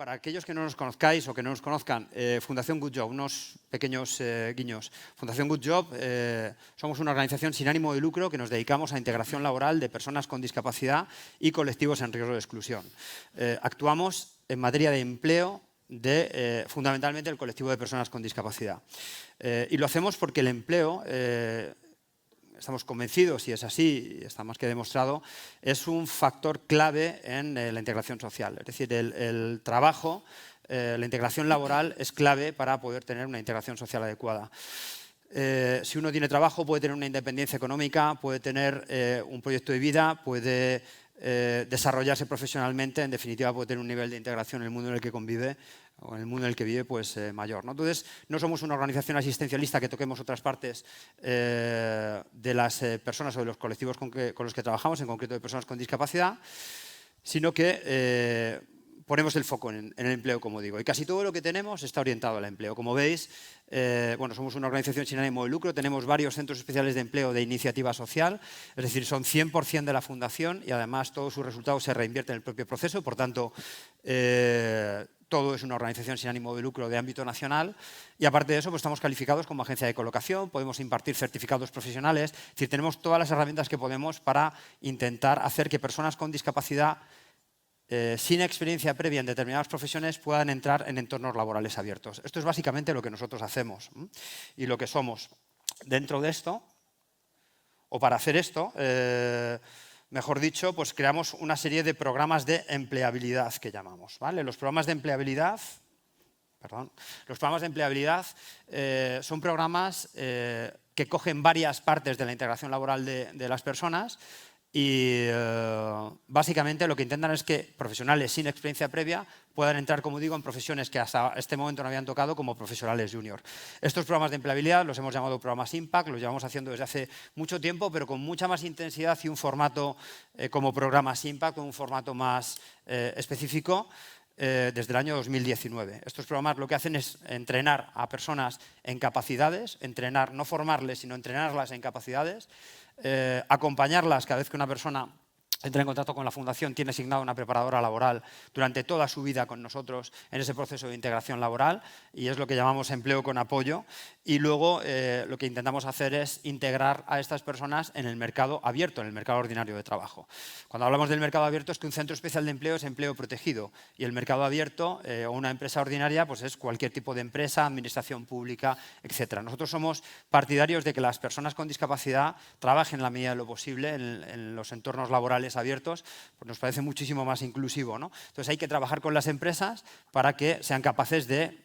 para aquellos que no nos conozcáis o que no nos conozcan, Fundación Good Job, unos pequeños guiños. Fundación Good Job somos una organización sin ánimo de lucro que nos dedicamos a integración laboral de personas con discapacidad y colectivos en riesgo de exclusión. Actuamos en materia de empleo de fundamentalmente el colectivo de personas con discapacidad. Y lo hacemos porque el empleo, estamos convencidos, y es así, está más que demostrado, es un factor clave en la integración social. Es decir, el trabajo, la integración laboral es clave para poder tener una integración social adecuada. Si uno tiene trabajo, puede tener una independencia económica, puede tener un proyecto de vida, puede desarrollarse profesionalmente, en definitiva puede tener un nivel de integración en el mundo en el que convive o en el mundo en el que vive pues, mayor, ¿no? Entonces, no somos una organización asistencialista que toquemos otras partes de las personas o de los colectivos con los que trabajamos, en concreto de personas con discapacidad, sino que ponemos el foco en el empleo, como digo. Y casi todo lo que tenemos está orientado al empleo. Como veis, bueno, somos una organización sin ánimo de lucro, tenemos varios centros especiales de empleo de iniciativa social, es decir, son 100% de la fundación y además todos sus resultados se reinvierten en el propio proceso, por tanto, todo es una organización sin ánimo de lucro de ámbito nacional y aparte de eso pues estamos calificados como agencia de colocación, podemos impartir certificados profesionales, es decir, tenemos todas las herramientas que podemos para intentar hacer que personas con discapacidad sin experiencia previa en determinadas profesiones puedan entrar en entornos laborales abiertos. Esto es básicamente lo que nosotros hacemos y lo que somos. Dentro de esto, o para hacer esto, mejor dicho, pues creamos una serie de programas de empleabilidad que llamamos, ¿vale? Los programas de empleabilidad, son programas que cogen varias partes de la integración laboral de las personas y básicamente lo que intentan es que profesionales sin experiencia previa puedan entrar, como digo, en profesiones que hasta este momento no habían tocado como profesionales junior. Estos programas de empleabilidad los hemos llamado programas Impact, los llevamos haciendo desde hace mucho tiempo, pero con mucha más intensidad y un formato como programas Impact, con un formato más específico, desde el año 2019. Estos programas lo que hacen es entrenar a personas en capacidades, entrenar, no formarles, sino entrenarlas en capacidades, acompañarlas cada vez que una persona entra en contacto con la Fundación, tiene asignada una preparadora laboral durante toda su vida con nosotros en ese proceso de integración laboral y es lo que llamamos empleo con apoyo y luego lo que intentamos hacer es integrar a estas personas en el mercado abierto, en el mercado ordinario de trabajo. Cuando hablamos del mercado abierto es que un centro especial de empleo es empleo protegido y el mercado abierto o una empresa ordinaria pues es cualquier tipo de empresa, administración pública, etc. Nosotros somos partidarios de que las personas con discapacidad trabajen en la medida de lo posible en los entornos laborales abiertos, pues nos parece muchísimo más inclusivo, ¿no? Entonces hay que trabajar con las empresas para que sean capaces de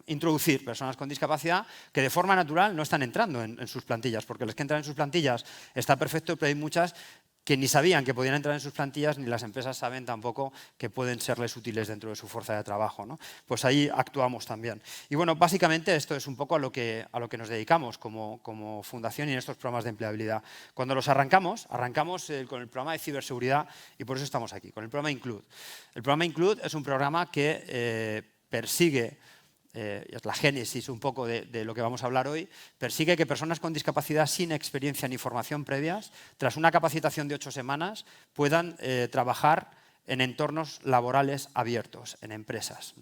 introducir personas con discapacidad que de forma natural no están entrando en sus plantillas, porque las que entran en sus plantillas está perfecto, pero hay muchas que ni sabían que podían entrar en sus plantillas, ni las empresas saben tampoco que pueden serles útiles dentro de su fuerza de trabajo, ¿no? Pues ahí actuamos también. Y bueno, básicamente esto es un poco a lo que nos dedicamos como fundación y en estos programas de empleabilidad. Cuando los arrancamos con el programa de ciberseguridad y por eso estamos aquí, con el programa Include. El programa Include es un programa que persigue, es la génesis un poco de lo que vamos a hablar hoy, persigue que personas con discapacidad sin experiencia ni formación previas, tras una capacitación de 8 semanas, puedan trabajar en entornos laborales abiertos, en empresas.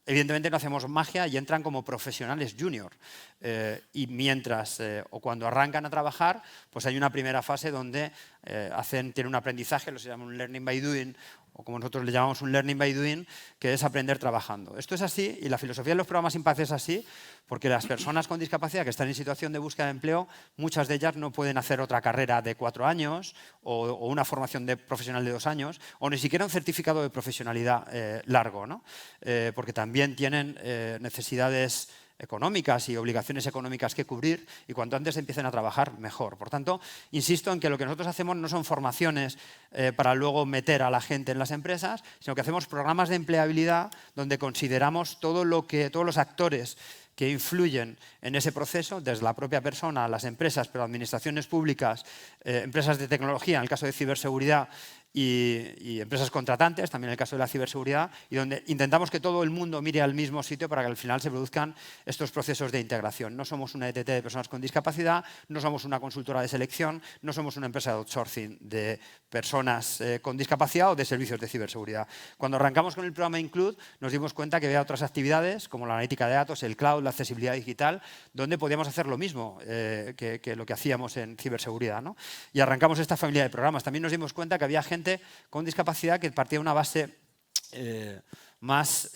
Evidentemente no hacemos magia y entran como profesionales junior y mientras o cuando arrancan a trabajar pues hay una primera fase donde tienen un aprendizaje, lo se llama un learning by doing o como nosotros le llamamos un learning by doing, que es aprender trabajando. Esto es así y la filosofía de los programas Impact es así porque las personas con discapacidad que están en situación de búsqueda de empleo, muchas de ellas no pueden hacer otra carrera de 4 años o una formación profesional de 2 años o ni siquiera un certificado de profesionalidad largo, ¿no? Porque también tienen necesidades económicas y obligaciones económicas que cubrir y cuanto antes empiecen a trabajar, mejor. Por tanto, insisto en que lo que nosotros hacemos no son formaciones para luego meter a la gente en las empresas, sino que hacemos programas de empleabilidad donde consideramos todos los actores que influyen en ese proceso, desde la propia persona, las empresas, pero administraciones públicas, empresas de tecnología, en el caso de ciberseguridad, y empresas contratantes, también en el caso de la ciberseguridad, y donde intentamos que todo el mundo mire al mismo sitio para que al final se produzcan estos procesos de integración. No somos una ETT de personas con discapacidad, no somos una consultora de selección, no somos una empresa de outsourcing de personas con discapacidad o de servicios de ciberseguridad. Cuando arrancamos con el programa Include, nos dimos cuenta que había otras actividades, como la analítica de datos, el cloud, la accesibilidad digital, donde podíamos hacer lo mismo que lo que hacíamos en ciberseguridad, ¿no? Y arrancamos esta familia de programas. También nos dimos cuenta que había gente con discapacidad que partía de una base más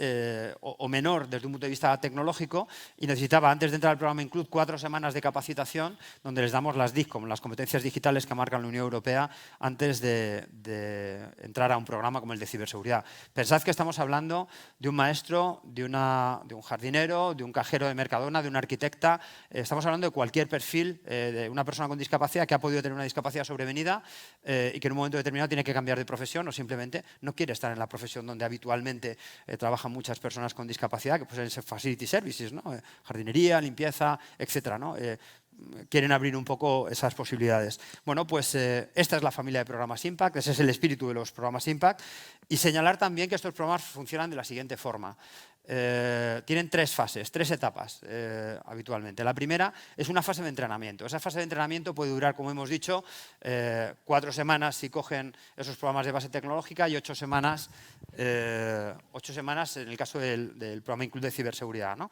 o menor desde un punto de vista tecnológico y necesitaba, antes de entrar al programa Include, 4 semanas de capacitación donde les damos las DICOM, las competencias digitales que marca la Unión Europea antes de entrar a un programa como el de ciberseguridad. Pensad que estamos hablando de un maestro, de un jardinero, de un cajero de Mercadona, de una arquitecta. Estamos hablando de cualquier perfil de una persona con discapacidad que ha podido tener una discapacidad sobrevenida y que en un momento determinado tiene que cambiar de profesión o simplemente no quiere estar en la profesión donde habitualmente trabajan muchas personas con discapacidad, que pueden ser facility services, ¿no? Jardinería, limpieza, etcétera, ¿no? Quieren abrir un poco esas posibilidades. Bueno, pues esta es la familia de programas Impact, ese es el espíritu de los programas Impact, y señalar también que estos programas funcionan de la siguiente forma. Tienen 3 fases, 3 etapas habitualmente. La primera es una fase de entrenamiento. Esa fase de entrenamiento puede durar, como hemos dicho, 4 semanas si cogen esos programas de base tecnológica y 8 semanas en el caso del programa Include de ciberseguridad, ¿no?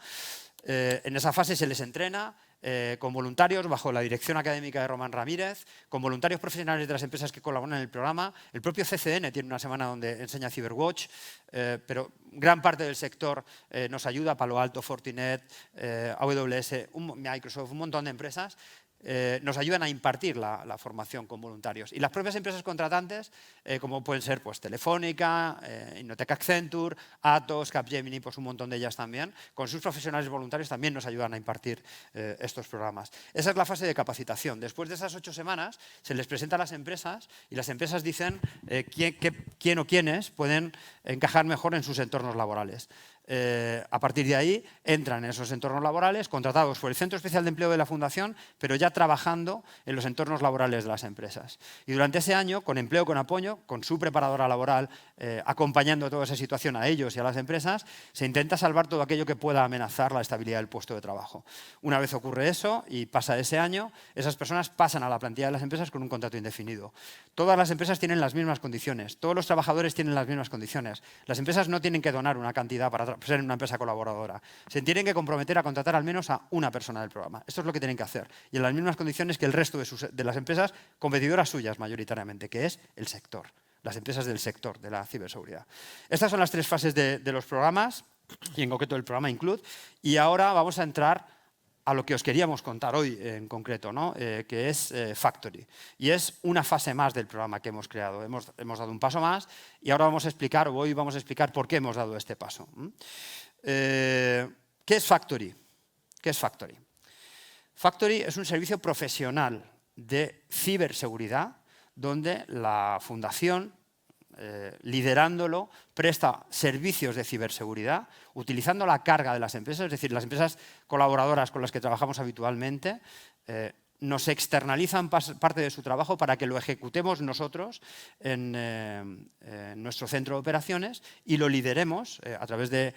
En esa fase se les entrena con voluntarios bajo la dirección académica de Román Ramírez, con voluntarios profesionales de las empresas que colaboran en el programa. El propio CCN tiene una semana donde enseña Cyberwatch, pero gran parte del sector nos ayuda, Palo Alto, Fortinet, AWS, Microsoft, un montón de empresas. Nos ayudan a impartir la formación con voluntarios. Y las propias empresas contratantes, como pueden ser pues, Telefónica, Innotec Accenture, Atos, Capgemini, pues un montón de ellas también, con sus profesionales voluntarios también nos ayudan a impartir estos programas. Esa es la fase de capacitación. Después de esas 8 semanas se les presenta a las empresas y las empresas dicen quién o quiénes pueden encajar mejor en sus entornos laborales. A partir de ahí entran en esos entornos laborales contratados por el Centro Especial de Empleo de la Fundación, pero ya trabajando en los entornos laborales de las empresas. Y durante ese año, con empleo, con apoyo, con su preparadora laboral, acompañando toda esa situación a ellos y a las empresas, se intenta salvar todo aquello que pueda amenazar la estabilidad del puesto de trabajo. Una vez ocurre eso y pasa ese año, esas personas pasan a la plantilla de las empresas con un contrato indefinido. Todas las empresas tienen las mismas condiciones, todos los trabajadores tienen las mismas condiciones. Las empresas no tienen que donar una cantidad para ser una empresa colaboradora. Se tienen que comprometer a contratar al menos a una persona del programa. Esto es lo que tienen que hacer. Y en las mismas condiciones que el resto de las empresas competidoras suyas mayoritariamente, que es el sector, las empresas del sector de la ciberseguridad. Estas son las 3 fases de los programas, y en concreto el programa Include. Y ahora vamos a entrar a lo que os queríamos contar hoy en concreto, ¿no? Que es Factory. Y es una fase más del programa que hemos creado. Hemos dado un paso más y ahora vamos a explicar, o hoy vamos a explicar por qué hemos dado este paso. ¿Qué es Factory? ¿Qué es Factory? Factory es un servicio profesional de ciberseguridad donde la fundación, liderándolo, presta servicios de ciberseguridad utilizando la carga de las empresas, es decir, las empresas colaboradoras con las que trabajamos habitualmente nos externalizan parte de su trabajo para que lo ejecutemos nosotros en nuestro centro de operaciones y lo lideremos a través de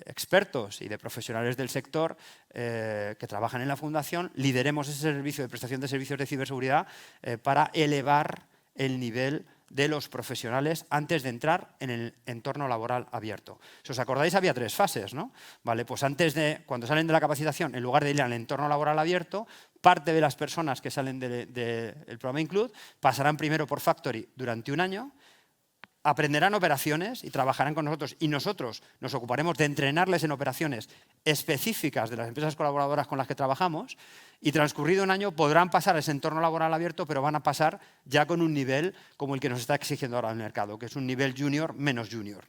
expertos y de profesionales del sector que trabajan en la fundación, lideremos ese servicio de prestación de servicios de ciberseguridad para elevar el nivel de los profesionales antes de entrar en el entorno laboral abierto. Si os acordáis, había 3 fases, ¿no? Vale, pues cuando salen de la capacitación, en lugar de ir al entorno laboral abierto, parte de las personas que salen del programa Include pasarán primero por Factory durante un año, aprenderán operaciones y trabajarán con nosotros y nosotros nos ocuparemos de entrenarles en operaciones específicas de las empresas colaboradoras con las que trabajamos y transcurrido un año podrán pasar a ese entorno laboral abierto, pero van a pasar ya con un nivel como el que nos está exigiendo ahora el mercado, que es un nivel junior menos junior,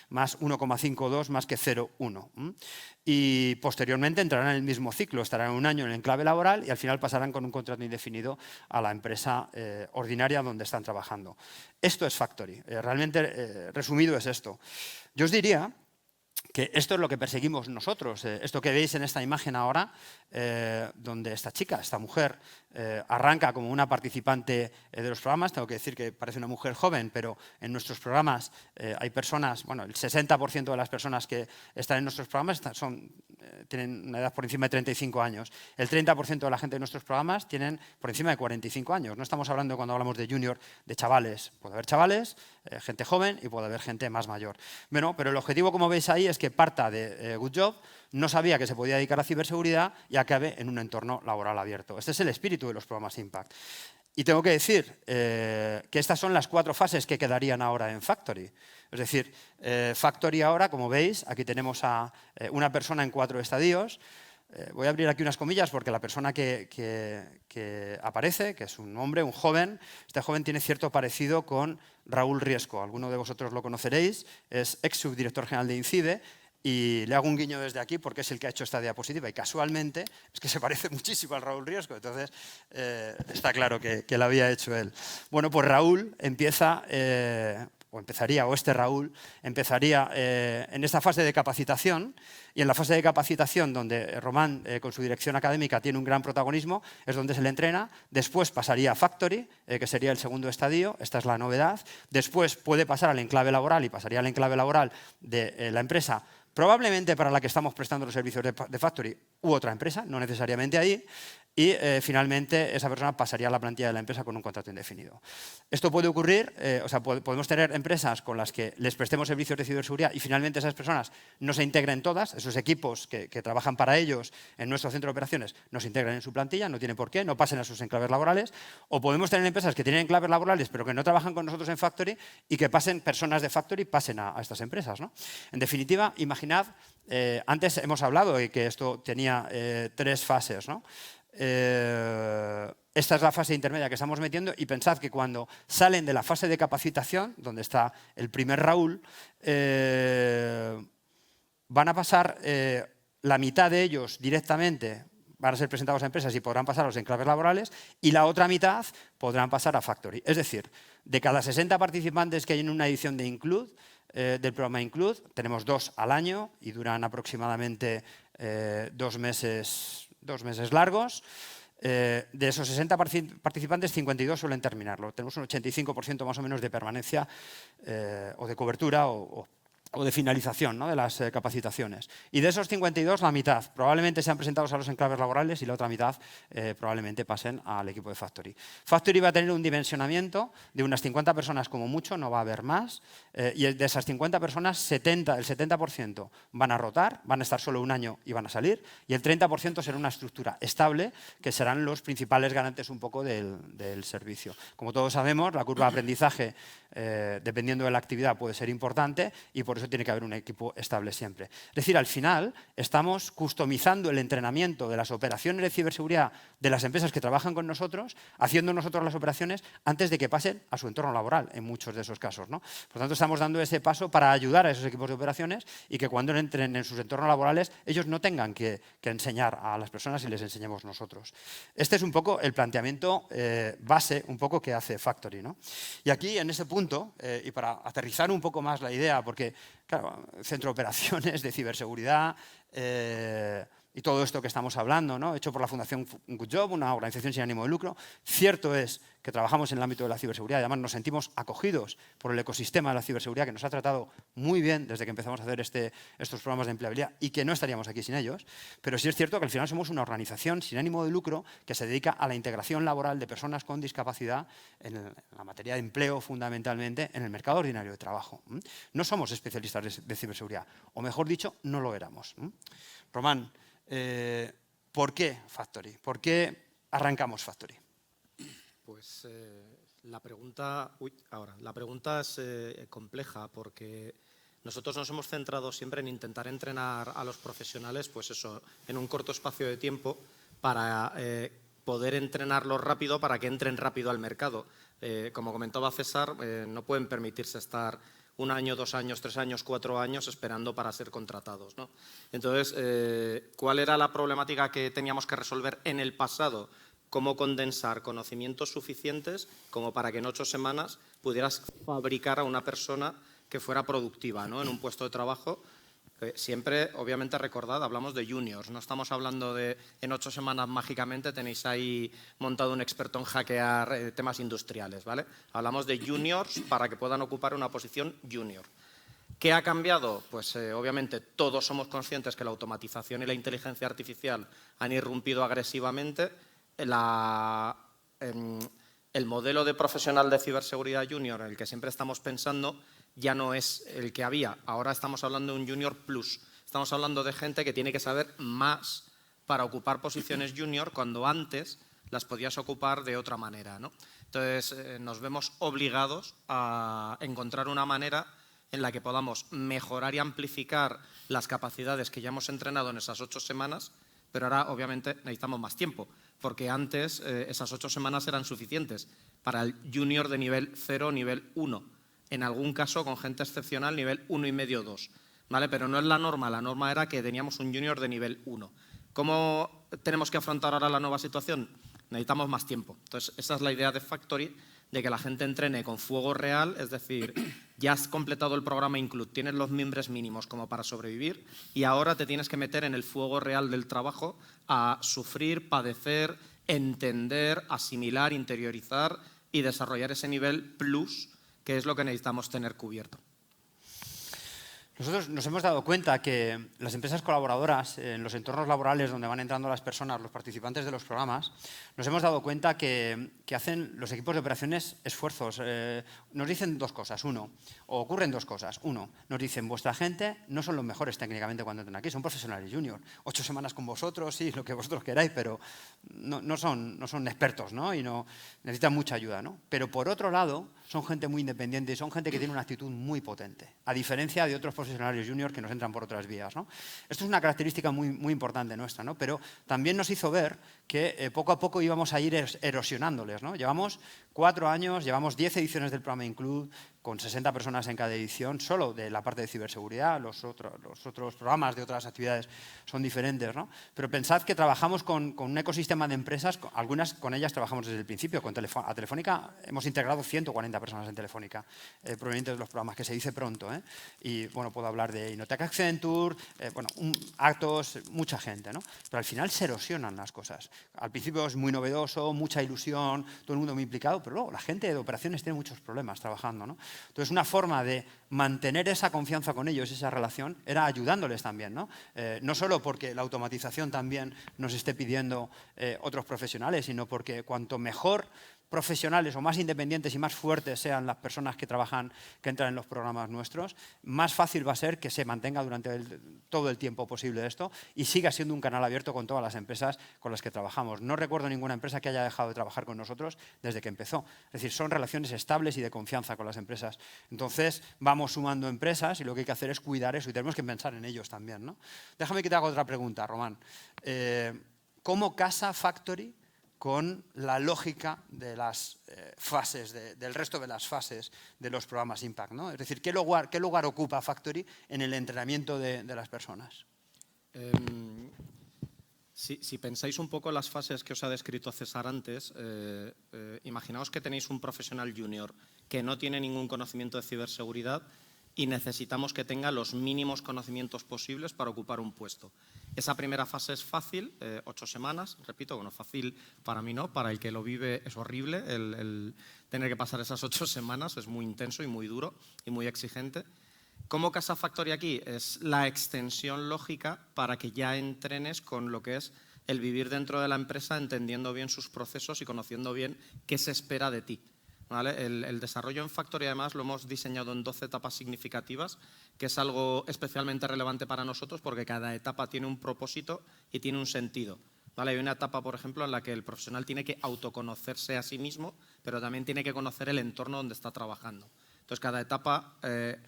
más 1,52 más que 0,1. Y posteriormente entrarán en el mismo ciclo, estarán un año en el enclave laboral y al final pasarán con un contrato indefinido a la empresa ordinaria donde están trabajando. Esto es Factory. Realmente, resumido, es esto. Yo os diría que esto es lo que perseguimos nosotros. Esto que veis en esta imagen ahora, donde esta chica, esta mujer, arranca como una participante de los programas. Tengo que decir que parece una mujer joven, pero en nuestros programas hay personas, bueno, el 60% de las personas que están en nuestros programas tienen una edad por encima de 35 años. El 30% de la gente de nuestros programas tienen por encima de 45 años. No estamos hablando, cuando hablamos de junior, de chavales. Puede haber chavales, gente joven, y puede haber gente más mayor. Bueno, pero el objetivo, como veis ahí, es que parta de Good Job, no sabía que se podía dedicar a ciberseguridad y acabe en un entorno laboral abierto. Este es el espíritu de los programas Impact. Y tengo que decir que estas son las 4 fases que quedarían ahora en Factory. Es decir, Factory ahora, como veis, aquí tenemos a una persona en 4 estadios. Voy a abrir aquí unas comillas porque la persona que aparece, que es un hombre, un joven, este joven tiene cierto parecido con Raúl Riesco. Alguno de vosotros lo conoceréis, es ex subdirector general de INCIBE. Y le hago un guiño desde aquí porque es el que ha hecho esta diapositiva y casualmente es que se parece muchísimo al Raúl Riesco, entonces está claro que lo había hecho él. Bueno, pues Raúl empieza, este Raúl empezaría en esta fase de capacitación, y en la fase de capacitación donde Román con su dirección académica tiene un gran protagonismo, es donde se le entrena. Después pasaría a Factory, que sería el segundo estadio, esta es la novedad. Después puede pasar al enclave laboral y pasaría al enclave laboral de la empresa, probablemente para la que estamos prestando los servicios de Factory, u otra empresa, no necesariamente ahí, y finalmente esa persona pasaría a la plantilla de la empresa con un contrato indefinido. Esto puede ocurrir, podemos tener empresas con las que les prestemos servicios de ciberseguridad y finalmente esas personas no se integren todas, esos equipos que trabajan para ellos en nuestro centro de operaciones no se integran en su plantilla, no tiene por qué, no pasen a sus enclaves laborales, o podemos tener empresas que tienen enclaves laborales pero que no trabajan con nosotros en Factory y que personas de Factory pasen a estas empresas, ¿no? En definitiva, imaginad, antes hemos hablado de que esto tenía 3 fases, ¿no? Esta es la fase intermedia que estamos metiendo y pensad que cuando salen de la fase de capacitación, donde está el primer Raúl, van a pasar la mitad de ellos directamente, van a ser presentados a empresas y podrán pasar a los enclaves laborales, y la otra mitad podrán pasar a Factory. Es decir, de cada 60 participantes que hay en una edición de Include, del programa Include, tenemos 2 al año y duran aproximadamente 2 meses largos. De esos 60 participantes, 52 suelen terminarlo. Tenemos un 85% más o menos de permanencia o de cobertura o de finalización, ¿no?, de las capacitaciones. Y de esos 52, la mitad probablemente sean presentados a los enclaves laborales y la otra mitad probablemente pasen al equipo de Factory. Factory va a tener un dimensionamiento de unas 50 personas como mucho, no va a haber más, y de esas 50 personas, el 70% van a rotar, van a estar solo un año y van a salir, y el 30% será una estructura estable, que serán los principales garantes un poco del servicio. Como todos sabemos, la curva de aprendizaje, dependiendo de la actividad, puede ser importante, y por eso tiene que haber un equipo estable siempre. Es decir, al final estamos customizando el entrenamiento de las operaciones de ciberseguridad de las empresas que trabajan con nosotros, haciendo nosotros las operaciones antes de que pasen a su entorno laboral, en muchos de esos casos, ¿no? Por tanto, estamos dando ese paso para ayudar a esos equipos de operaciones y que cuando entren en sus entornos laborales ellos no tengan que enseñar a las personas y les enseñemos nosotros. Este es un poco el planteamiento base un poco que hace Factory, ¿no? Y aquí, en ese punto, y para aterrizar un poco más la idea, porque claro, centro de operaciones de ciberseguridad y todo esto que estamos hablando, ¿no?, hecho por la Fundación Good Job, una organización sin ánimo de lucro. Cierto es que trabajamos en el ámbito de la ciberseguridad y además nos sentimos acogidos por el ecosistema de la ciberseguridad, que nos ha tratado muy bien desde que empezamos a hacer estos programas de empleabilidad y que no estaríamos aquí sin ellos. Pero sí es cierto que al final somos una organización sin ánimo de lucro que se dedica a la integración laboral de personas con discapacidad en la materia de empleo, fundamentalmente en el mercado ordinario de trabajo. No somos especialistas de ciberseguridad, o mejor dicho, no lo éramos. Román, ¿por qué Factory? ¿Por qué arrancamos Factory? Pues la pregunta es compleja, porque nosotros nos hemos centrado siempre en intentar entrenar a los profesionales, pues eso, en un corto espacio de tiempo para poder entrenarlos rápido para que entren rápido al mercado. Como comentaba César, no pueden permitirse estar 1 año, 2 años, 3 años, 4 años esperando para ser contratados, ¿no? Entonces, ¿cuál era la problemática que teníamos que resolver en el pasado? Cómo condensar conocimientos suficientes como para que en 8 semanas pudieras fabricar a una persona que fuera productiva, ¿no?, en un puesto de trabajo Siempre, obviamente, recordad, hablamos de juniors, no estamos hablando de en 8 semanas mágicamente tenéis ahí montado un experto en hackear temas industriales, ¿vale? Hablamos de juniors para que puedan ocupar una posición junior. ¿Qué ha cambiado? Pues obviamente todos somos conscientes que la automatización y la inteligencia artificial han irrumpido agresivamente. El modelo de profesional de ciberseguridad junior en el que siempre estamos pensando ya no es el que había. Ahora estamos hablando de un junior plus. Estamos hablando de gente que tiene que saber más para ocupar posiciones junior cuando antes las podías ocupar de otra manera, ¿no? Entonces nos vemos obligados a encontrar una manera en la que podamos mejorar y amplificar las capacidades que ya hemos entrenado en esas 8 semanas, pero ahora obviamente necesitamos más tiempo, porque antes esas 8 semanas eran suficientes para el junior de nivel 0, nivel 1, en algún caso con gente excepcional nivel 1,5, 2, ¿vale? Pero no es la norma era que teníamos un junior de nivel 1. ¿Cómo tenemos que afrontar ahora la nueva situación? Necesitamos más tiempo. Entonces, esa es la idea de Factory, de que la gente entrene con fuego real, es decir, ya has completado el programa Include, tienes los mimbres mínimos como para sobrevivir y ahora te tienes que meter en el fuego real del trabajo a sufrir, padecer, entender, asimilar, interiorizar y desarrollar ese nivel plus, que es lo que necesitamos tener cubierto. Nosotros nos hemos dado cuenta que las empresas colaboradoras, en los entornos laborales donde van entrando las personas, los participantes de los programas, nos hemos dado cuenta que hacen los equipos de operaciones esfuerzos. Nos dicen dos cosas. O ocurren dos cosas. Uno, nos dicen, vuestra gente no son los mejores técnicamente cuando entran aquí, son profesionales junior. 8 semanas con vosotros, sí, lo que vosotros queráis, pero no son expertos, ¿no? Y necesitan mucha ayuda, ¿no? Pero por otro lado, son gente muy independiente y son gente que tiene una actitud muy potente, a diferencia de otros profesionales junior que nos entran por otras vías, ¿no? Esto es una característica muy importante nuestra, ¿no? Pero también nos hizo ver que poco a poco íbamos a ir erosionándoles, ¿no? Llevamos 4 años, llevamos 10 ediciones del programa Include, con 60 personas en cada edición, solo de la parte de ciberseguridad. Los otros programas de otras actividades son diferentes, ¿no? Pero pensad que trabajamos con un ecosistema de empresas, algunas con ellas trabajamos desde el principio. A Telefónica hemos integrado 140 personas en Telefónica, provenientes de los programas, que se dice pronto, ¿eh? Y bueno, puedo hablar de Inotec Accenture, Atos, mucha gente, ¿no? Pero al final se erosionan las cosas. Al principio es muy novedoso, mucha ilusión, todo el mundo muy implicado, pero luego la gente de operaciones tiene muchos problemas trabajando, ¿no? Entonces, una forma de mantener esa confianza con ellos, esa relación, era ayudándoles también, ¿no? No solo porque la automatización también nos esté pidiendo otros profesionales, sino porque cuanto mejor profesionales o más independientes y más fuertes sean las personas que entran en los programas nuestros, más fácil va a ser que se mantenga durante todo el tiempo posible esto y siga siendo un canal abierto con todas las empresas con las que trabajamos. No recuerdo ninguna empresa que haya dejado de trabajar con nosotros desde que empezó. Es decir, son relaciones estables y de confianza con las empresas. Entonces, vamos sumando empresas y lo que hay que hacer es cuidar eso y tenemos que pensar en ellos también, ¿no? Déjame que te haga otra pregunta, Román. ¿Cómo casa Factory con la lógica de las fases, del resto de las fases de los programas Impact, ¿no? Es decir, ¿qué lugar ocupa Factory en el entrenamiento de las personas? Si pensáis un poco en las fases que os ha descrito César antes, imaginaos que tenéis un profesional junior que no tiene ningún conocimiento de ciberseguridad y necesitamos que tenga los mínimos conocimientos posibles para ocupar un puesto. Esa primera fase es fácil, 8 semanas, repito, bueno, fácil para mí no, para el que lo vive es horrible, el tener que pasar esas 8 semanas es muy intenso y muy duro y muy exigente. ¿Cómo casa Factory aquí? Es la extensión lógica para que ya entrenes con lo que es el vivir dentro de la empresa, entendiendo bien sus procesos y conociendo bien qué se espera de ti, ¿vale? El desarrollo en Factory, además, lo hemos diseñado en 12 etapas significativas, que es algo especialmente relevante para nosotros porque cada etapa tiene un propósito y tiene un sentido, ¿vale? Hay una etapa, por ejemplo, en la que el profesional tiene que autoconocerse a sí mismo, pero también tiene que conocer el entorno donde está trabajando. Entonces, cada etapa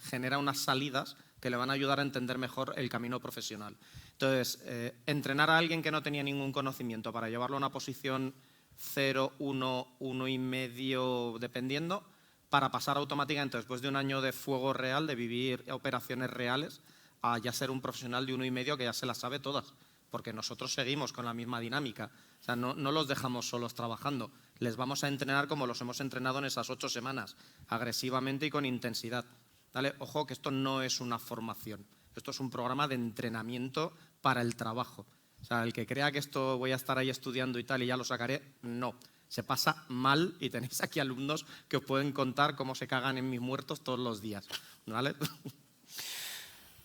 genera unas salidas que le van a ayudar a entender mejor el camino profesional. Entonces, entrenar a alguien que no tenía ningún conocimiento para llevarlo a una posición 0, 1, 1,5, dependiendo, para pasar automáticamente, después de un año de fuego real, de vivir operaciones reales, a ya ser un profesional de 1,5 que ya se las sabe todas, porque nosotros seguimos con la misma dinámica. O sea, no los dejamos solos trabajando, les vamos a entrenar como los hemos entrenado en esas 8 semanas, agresivamente y con intensidad. ¿Vale? Ojo que esto no es una formación, Esto es un programa de entrenamiento para el trabajo. O sea, el que crea que esto voy a estar ahí estudiando y tal y ya lo sacaré, no. Se pasa mal y tenéis aquí alumnos que os pueden contar cómo se cagan en mis muertos todos los días, ¿vale?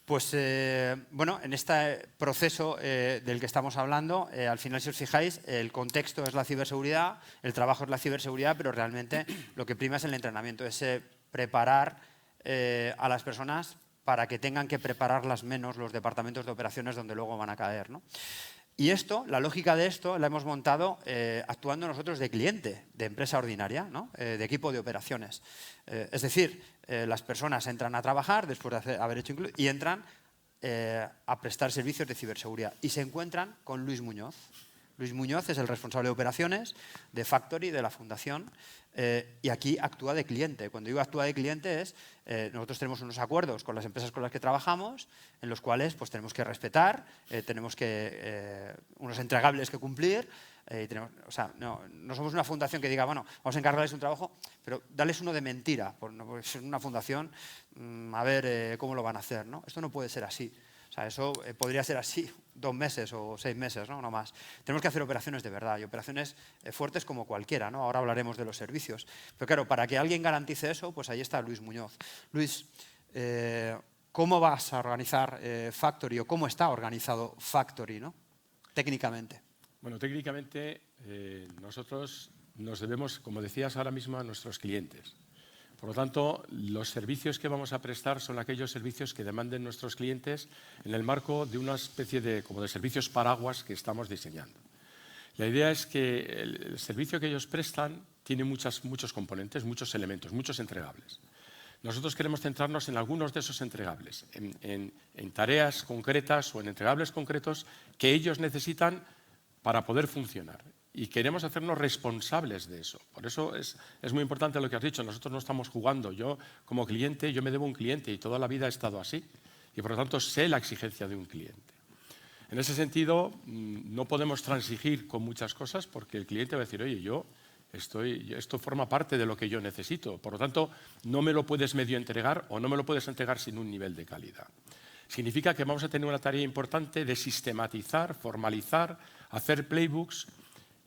Pues bueno, en este proceso del que estamos hablando, al final, si os fijáis, el contexto es la ciberseguridad, el trabajo es la ciberseguridad, pero realmente lo que prima es el entrenamiento, es preparar a las personas para que tengan que prepararlas menos los departamentos de operaciones donde luego van a caer, ¿no? Y esto, la lógica de esto la hemos montado actuando nosotros de cliente, de empresa ordinaria, ¿no? De equipo de operaciones. Es decir, las personas entran a trabajar después de haber hecho y entran a prestar servicios de ciberseguridad y se encuentran con Luis Muñoz. Luis Muñoz es el responsable de operaciones de Factory, de la fundación, y aquí actúa de cliente. Cuando digo actúa de cliente es, nosotros tenemos unos acuerdos con las empresas con las que trabajamos, en los cuales pues, tenemos que respetar, tenemos unos entregables que cumplir, o sea, no somos una fundación que diga, bueno, vamos a encargarles un trabajo, pero darles uno de mentira, porque es una fundación, a ver cómo lo van a hacer, ¿no? Esto no puede ser así. O sea, eso podría ser así 2 meses o 6 meses, ¿no? No más. Tenemos que hacer operaciones de verdad y operaciones fuertes como cualquiera, ¿no? Ahora hablaremos de los servicios. Pero claro, para que alguien garantice eso, pues ahí está Luis Muñoz. Luis, ¿cómo vas a organizar Factory o cómo está organizado Factory, ¿no? Técnicamente. Bueno, técnicamente nosotros nos debemos, como decías ahora mismo, a nuestros clientes. Por lo tanto, los servicios que vamos a prestar son aquellos servicios que demanden nuestros clientes en el marco de una especie de servicios paraguas que estamos diseñando. La idea es que el servicio que ellos prestan tiene muchos componentes, muchos elementos, muchos entregables. Nosotros queremos centrarnos en algunos de esos entregables, en tareas concretas o en entregables concretos que ellos necesitan para poder funcionar. Y queremos hacernos responsables de eso. Por eso es muy importante lo que has dicho. Nosotros no estamos jugando. Yo, como cliente, yo me debo a un cliente y toda la vida he estado así. Y, por lo tanto, sé la exigencia de un cliente. En ese sentido, no podemos transigir con muchas cosas porque el cliente va a decir, oye, esto forma parte de lo que yo necesito. Por lo tanto, no me lo puedes medio entregar o no me lo puedes entregar sin un nivel de calidad. Significa que vamos a tener una tarea importante de sistematizar, formalizar, hacer playbooks,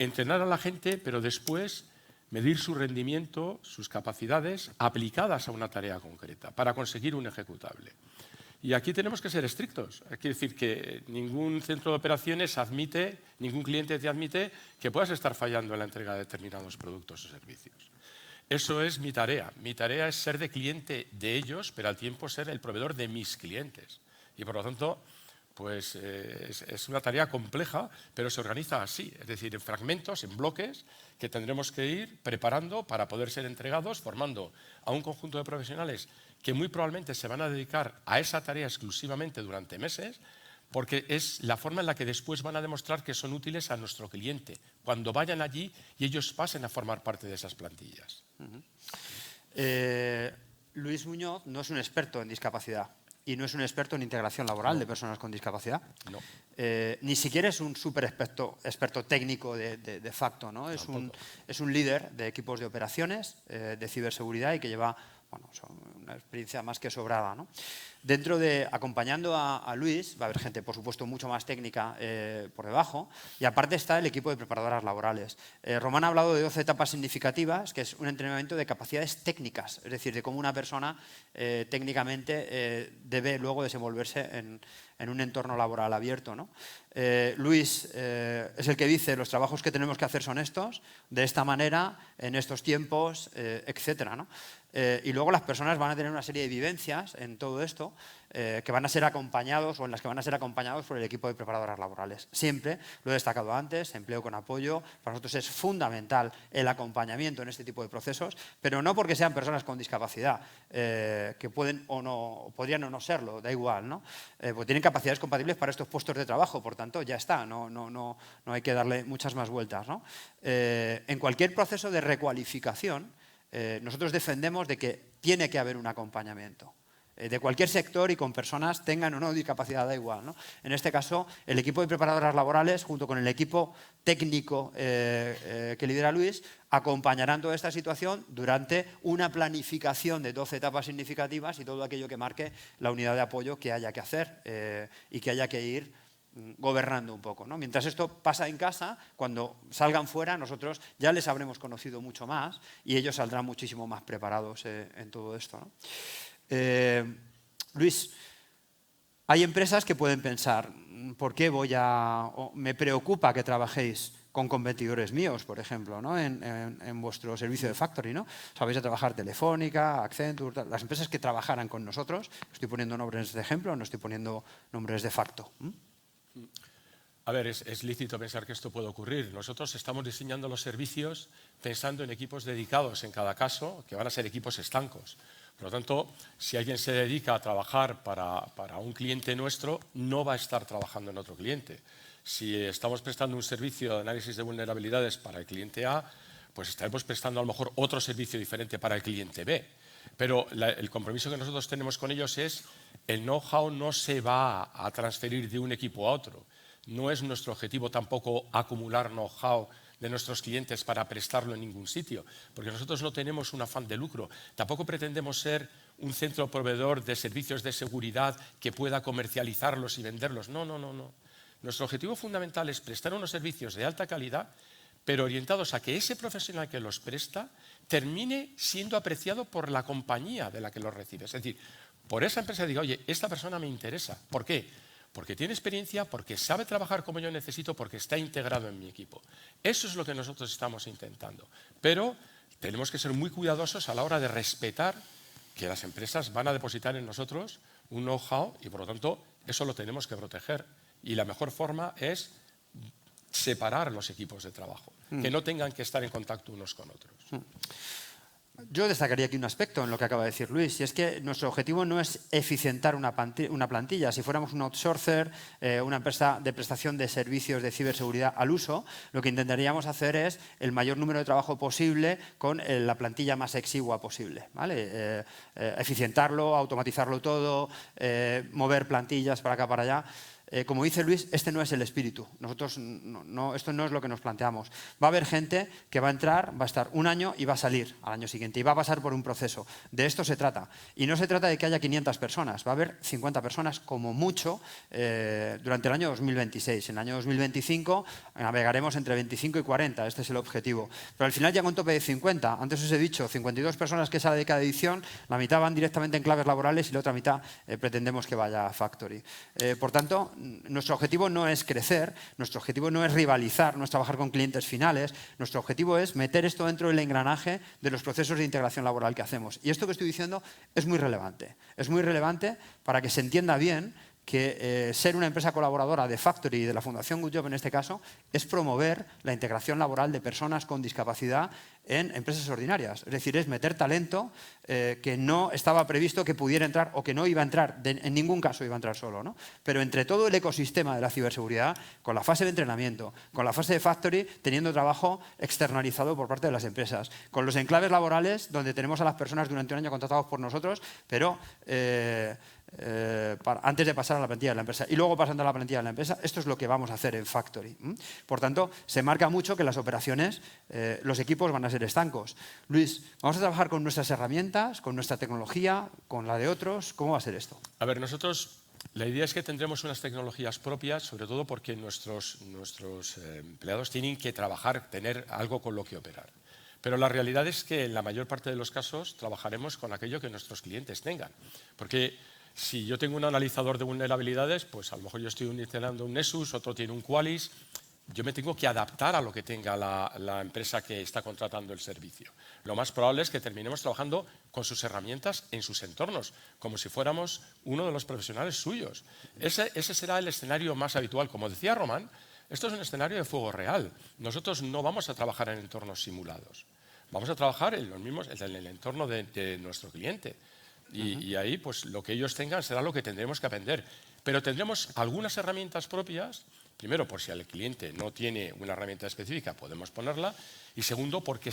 entrenar a la gente, pero después medir su rendimiento, sus capacidades aplicadas a una tarea concreta para conseguir un ejecutable. Y aquí tenemos que ser estrictos. Hay que decir que ningún centro de operaciones admite, ningún cliente te admite que puedas estar fallando en la entrega de determinados productos o servicios. Eso es mi tarea. Mi tarea es ser de cliente de ellos, pero al tiempo ser el proveedor de mis clientes. Y por lo tanto, pues es una tarea compleja, pero se organiza así, es decir, en fragmentos, en bloques, que tendremos que ir preparando para poder ser entregados, formando a un conjunto de profesionales que muy probablemente se van a dedicar a esa tarea exclusivamente durante meses, porque es la forma en la que después van a demostrar que son útiles a nuestro cliente, cuando vayan allí y ellos pasen a formar parte de esas plantillas. Luis Muñoz no es un experto en discapacidad. Y no es un experto en integración laboral de personas con discapacidad. No. Ni siquiera es un súper experto técnico de facto, ¿no? Es un líder de equipos de operaciones, de ciberseguridad y que lleva una experiencia más que sobrada, ¿no? Acompañando a Luis, va a haber gente, por supuesto, mucho más técnica por debajo, y aparte está el equipo de preparadoras laborales. Román ha hablado de 12 etapas significativas, que es un entrenamiento de capacidades técnicas, es decir, de cómo una persona técnicamente debe luego desenvolverse en un entorno laboral abierto, ¿no? Luis es el que dice los trabajos que tenemos que hacer son estos, de esta manera, en estos tiempos, etcétera, ¿no? Y luego las personas van a tener una serie de vivencias en todo esto que van a ser acompañados o en las que van a ser acompañados por el equipo de preparadoras laborales. Siempre, lo he destacado antes, empleo con apoyo. Para nosotros es fundamental el acompañamiento en este tipo de procesos, pero no porque sean personas con discapacidad, que pueden o no, podrían o no serlo, da igual, ¿no? Porque tienen capacidades compatibles para estos puestos de trabajo, por tanto, ya está, no hay que darle muchas más vueltas, ¿no? En cualquier proceso de recualificación, nosotros defendemos de que tiene que haber un acompañamiento. de cualquier sector y con personas tengan o no discapacidad, da igual, ¿no? En este caso, el equipo de preparadoras laborales, junto con el equipo técnico que lidera Luis, acompañarán toda esta situación durante una planificación de 12 etapas significativas y todo aquello que marque la unidad de apoyo que haya que hacer y que haya que ir gobernando un poco, ¿no? Mientras esto pasa en casa, cuando salgan fuera, nosotros ya les habremos conocido mucho más y ellos saldrán muchísimo más preparados en todo esto, ¿no? Luis, hay empresas que pueden pensar, ¿por qué me preocupa que trabajéis con competidores míos, por ejemplo, ¿no? en vuestro servicio de factory, ¿no? Sabéis de trabajar Telefónica, Accenture, las empresas que trabajaran con nosotros. Estoy poniendo nombres de ejemplo, no estoy poniendo nombres de facto. A ver, es lícito pensar que esto puede ocurrir. Nosotros estamos diseñando los servicios pensando en equipos dedicados en cada caso, que van a ser equipos estancos. Por lo tanto, si alguien se dedica a trabajar para un cliente nuestro, no va a estar trabajando en otro cliente. Si estamos prestando un servicio de análisis de vulnerabilidades para el cliente A, pues estaremos prestando a lo mejor otro servicio diferente para el cliente B. Pero el compromiso que nosotros tenemos con ellos es el know-how no se va a transferir de un equipo a otro. No es nuestro objetivo tampoco acumular know-how de nuestros clientes para prestarlo en ningún sitio, porque nosotros no tenemos un afán de lucro. Tampoco pretendemos ser un centro proveedor de servicios de seguridad que pueda comercializarlos y venderlos. No, no, no, no. Nuestro objetivo fundamental es prestar unos servicios de alta calidad, pero orientados a que ese profesional que los presta termine siendo apreciado por la compañía de la que los recibe. Es decir, por esa empresa diga, oye, esta persona me interesa. ¿Por qué? Porque tiene experiencia, porque sabe trabajar como yo necesito, porque está integrado en mi equipo. Eso es lo que nosotros estamos intentando. Pero tenemos que ser muy cuidadosos a la hora de respetar que las empresas van a depositar en nosotros un know-how y, por lo tanto, eso lo tenemos que proteger. Y la mejor forma es separar los equipos de trabajo, que no tengan que estar en contacto unos con otros. Yo destacaría aquí un aspecto en lo que acaba de decir Luis, y es que nuestro objetivo no es eficientar una plantilla. Si fuéramos un outsourcer, una empresa de prestación de servicios de ciberseguridad al uso, lo que intentaríamos hacer es el mayor número de trabajo posible con la plantilla más exigua posible, ¿vale? Eficientarlo, automatizarlo todo, mover plantillas para acá, para allá. Como dice Luis, este no es el espíritu. Nosotros esto no es lo que nos planteamos. Va a haber gente que va a entrar, va a estar un año y va a salir al año siguiente y va a pasar por un proceso. De esto se trata. Y no se trata de que haya 500 personas, va a haber 50 personas como mucho durante el año 2026. En el año 2025 navegaremos entre 25 y 40, este es el objetivo. Pero al final llega un tope de 50. Antes os he dicho, 52 personas que sale de cada edición, la mitad van directamente en claves laborales y la otra mitad pretendemos que vaya a factory. Por tanto, nuestro objetivo no es crecer, nuestro objetivo no es rivalizar, no es trabajar con clientes finales, nuestro objetivo es meter esto dentro del engranaje de los procesos de integración laboral que hacemos. Y esto que estoy diciendo es muy relevante para que se entienda bien que ser una empresa colaboradora de Factory y de la Fundación Good Job en este caso es promover la integración laboral de personas con discapacidad en empresas ordinarias. Es decir, es meter talento que no estaba previsto que pudiera entrar o que no iba a entrar, en ningún caso iba a entrar solo, ¿no? Pero entre todo el ecosistema de la ciberseguridad, con la fase de entrenamiento, con la fase de Factory, teniendo trabajo externalizado por parte de las empresas, con los enclaves laborales donde tenemos a las personas durante un año contratados por nosotros, pero antes de pasar a la plantilla de la empresa y luego pasando a la plantilla de la empresa, esto es lo que vamos a hacer en Factory. Por tanto, se marca mucho que las operaciones, los equipos van a ser estancos. Luis, vamos a trabajar con nuestras herramientas, con nuestra tecnología, con la de otros. ¿Cómo va a ser esto? A ver, nosotros, la idea es que tendremos unas tecnologías propias, sobre todo porque nuestros empleados tienen que trabajar, tener algo con lo que operar. Pero la realidad es que en la mayor parte de los casos trabajaremos con aquello que nuestros clientes tengan. Porque si yo tengo un analizador de vulnerabilidades, pues a lo mejor yo estoy instalando un Nessus, otro tiene un Qualys, yo me tengo que adaptar a lo que tenga la empresa que está contratando el servicio. Lo más probable es que terminemos trabajando con sus herramientas en sus entornos, como si fuéramos uno de los profesionales suyos. Ese será el escenario más habitual. Como decía Román, esto es un escenario de fuego real. Nosotros no vamos a trabajar en entornos simulados. Vamos a trabajar en el entorno de nuestro cliente. Y ahí, pues lo que ellos tengan será lo que tendremos que aprender. Pero tendremos algunas herramientas propias, primero, por si el cliente no tiene una herramienta específica, podemos ponerla, y segundo, porque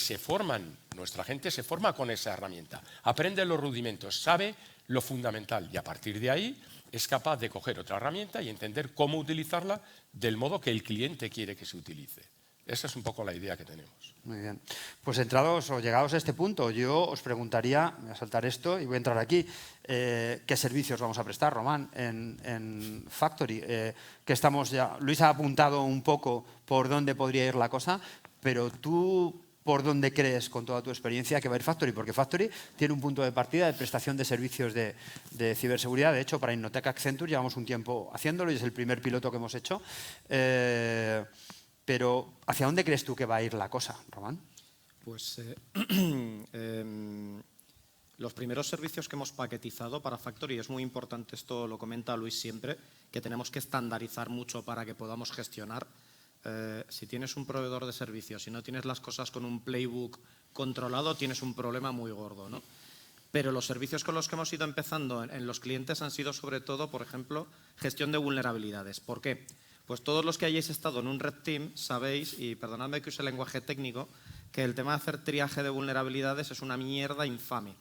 nuestra gente se forma con esa herramienta, aprende los rudimentos, sabe lo fundamental y a partir de ahí es capaz de coger otra herramienta y entender cómo utilizarla del modo que el cliente quiere que se utilice. Esa es un poco la idea que tenemos. Muy bien. Pues entrados o llegados a este punto, yo os preguntaría, voy a saltar esto y voy a entrar aquí, ¿qué servicios vamos a prestar, Román, en Factory? Que estamos ya, Luis ha apuntado un poco por dónde podría ir la cosa, pero tú, ¿por dónde crees, con toda tu experiencia, que va a ir Factory? Porque Factory tiene un punto de partida de prestación de servicios de ciberseguridad. De hecho, para Innotec Accenture llevamos un tiempo haciéndolo y es el primer piloto que hemos hecho. Pero, ¿hacia dónde crees tú que va a ir la cosa, Román? Pues los primeros servicios que hemos paquetizado para Factory, es muy importante, esto lo comenta Luis siempre, que tenemos que estandarizar mucho para que podamos gestionar. Si tienes un proveedor de servicios y no tienes las cosas con un playbook controlado, tienes un problema muy gordo, ¿no? Pero los servicios con los que hemos ido empezando en los clientes han sido sobre todo, por ejemplo, gestión de vulnerabilidades. ¿Por qué? Pues todos los que hayáis estado en un Red Team sabéis, y perdonadme que use lenguaje técnico, que el tema de hacer triaje de vulnerabilidades es una mierda infame,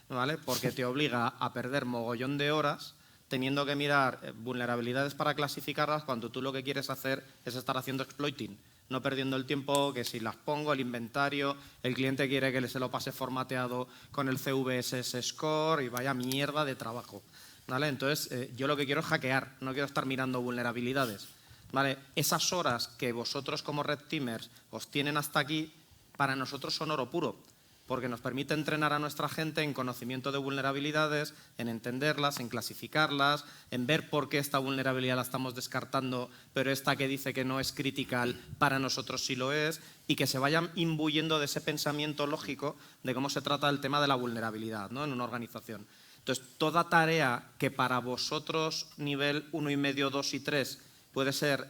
¿vale? Porque te obliga a perder mogollón de horas teniendo que mirar vulnerabilidades para clasificarlas cuando tú lo que quieres hacer es estar haciendo exploiting, no perdiendo el tiempo que si las pongo, el inventario, el cliente quiere que se lo pase formateado con el CVSS Score y vaya mierda de trabajo, ¿vale? Entonces, yo lo que quiero es hackear, no quiero estar mirando vulnerabilidades. ¿Vale? Esas horas que vosotros como Red Teamers os tienen hasta aquí, para nosotros son oro puro, porque nos permite entrenar a nuestra gente en conocimiento de vulnerabilidades, en entenderlas, en clasificarlas, en ver por qué esta vulnerabilidad la estamos descartando, pero esta que dice que no es critical, para nosotros sí lo es, y que se vayan imbuyendo de ese pensamiento lógico de cómo se trata el tema de la vulnerabilidad, ¿no? En una organización. Entonces, toda tarea que para vosotros nivel 1,5, 2 y 3 puede ser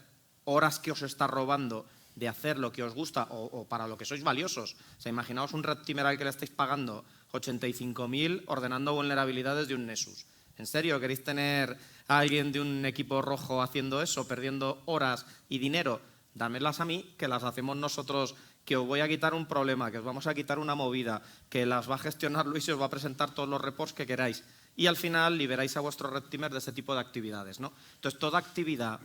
horas que os está robando de hacer lo que os gusta o para lo que sois valiosos. O sea, imaginaos un Red Teamer al que le estáis pagando 85.000 ordenando vulnerabilidades de un Nessus. ¿En serio queréis tener a alguien de un equipo rojo haciendo eso, perdiendo horas y dinero? Dámelas a mí, que las hacemos nosotros, que os voy a quitar un problema, que os vamos a quitar una movida, que las va a gestionar Luis y os va a presentar todos los reports que queráis. Y al final liberáis a vuestros Red Teamers de ese tipo de actividades, ¿no? Entonces, toda actividad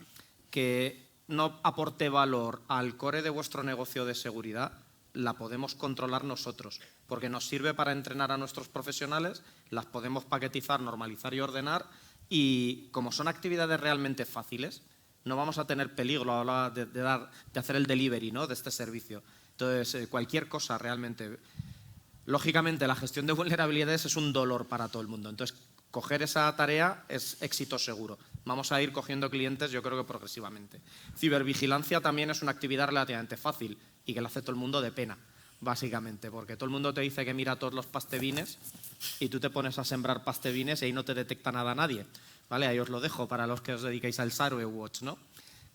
que no aporte valor al core de vuestro negocio de seguridad, la podemos controlar nosotros, porque nos sirve para entrenar a nuestros profesionales, las podemos paquetizar, normalizar y ordenar, y como son actividades realmente fáciles, no vamos a tener peligro a la hora de hacer el delivery, ¿no? De este servicio. Entonces, cualquier cosa realmente. Lógicamente, la gestión de vulnerabilidades es un dolor para todo el mundo. Entonces, coger esa tarea es éxito seguro. Vamos a ir cogiendo clientes, yo creo que progresivamente. Cibervigilancia también es una actividad relativamente fácil y que la hace todo el mundo de pena, básicamente, porque todo el mundo te dice que mira todos los pastebines y tú te pones a sembrar pastebines y ahí no te detecta nada nadie, ¿vale? Ahí os lo dejo para los que os dedicáis al Zero Watch, ¿no?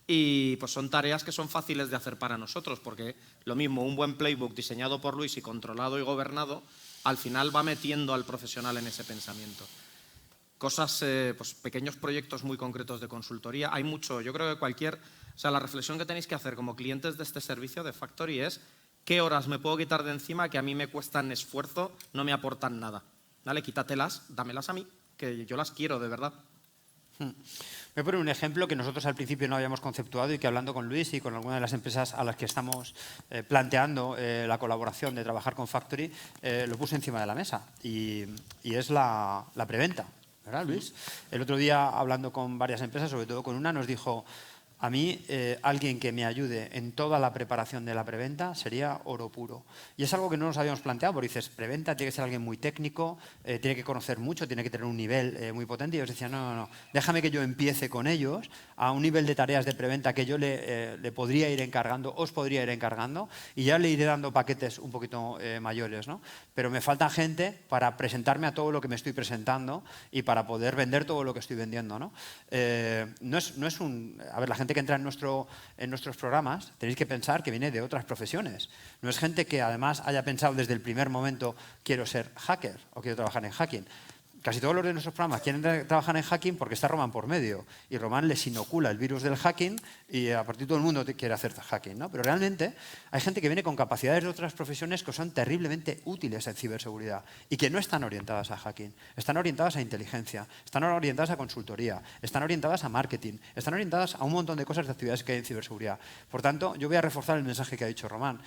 Y pues son tareas que son fáciles de hacer para nosotros, porque lo mismo, un buen playbook diseñado por Luis y controlado y gobernado, al final va metiendo al profesional en ese pensamiento. Cosas, pues pequeños proyectos muy concretos de consultoría. Hay mucho, yo creo que la reflexión que tenéis que hacer como clientes de este servicio de Factory es qué horas me puedo quitar de encima que a mí me cuestan esfuerzo, no me aportan nada. ¿Vale? Quítatelas, dámelas a mí, que yo las quiero de verdad. Voy a poner un ejemplo que nosotros al principio no habíamos conceptuado y que hablando con Luis y con alguna de las empresas a las que estamos planteando la colaboración de trabajar con Factory, lo puse encima de la mesa y es la preventa, ¿verdad, Luis? El otro día, hablando con varias empresas, sobre todo con una, nos dijo: a mí, alguien que me ayude en toda la preparación de la preventa sería oro puro. Y es algo que no nos habíamos planteado, porque dices, preventa tiene que ser alguien muy técnico, tiene que conocer mucho, tiene que tener un nivel muy potente. Y ellos decían, no, déjame que yo empiece con ellos a un nivel de tareas de preventa que yo le podría ir encargando, os podría ir encargando, y ya le iré dando paquetes un poquito mayores, ¿no? Pero me falta gente para presentarme a todo lo que me estoy presentando y para poder vender todo lo que estoy vendiendo, ¿no? No es un... A ver, la gente que entra en nuestros programas, tenéis que pensar que viene de otras profesiones. No es gente que además haya pensado desde el primer momento quiero ser hacker o quiero trabajar en hacking. casi todos los de nuestros programas quieren trabajar en hacking porque está Román por medio. Y Román les inocula el virus del hacking y a partir de todo el mundo quiere hacer hacking, ¿no? Pero realmente hay gente que viene con capacidades de otras profesiones que son terriblemente útiles en ciberseguridad y que no están orientadas a hacking. Están orientadas a inteligencia, están orientadas a consultoría, están orientadas a marketing, están orientadas a un montón de cosas de actividades que hay en ciberseguridad. Por tanto, yo voy a reforzar el mensaje que ha dicho Román.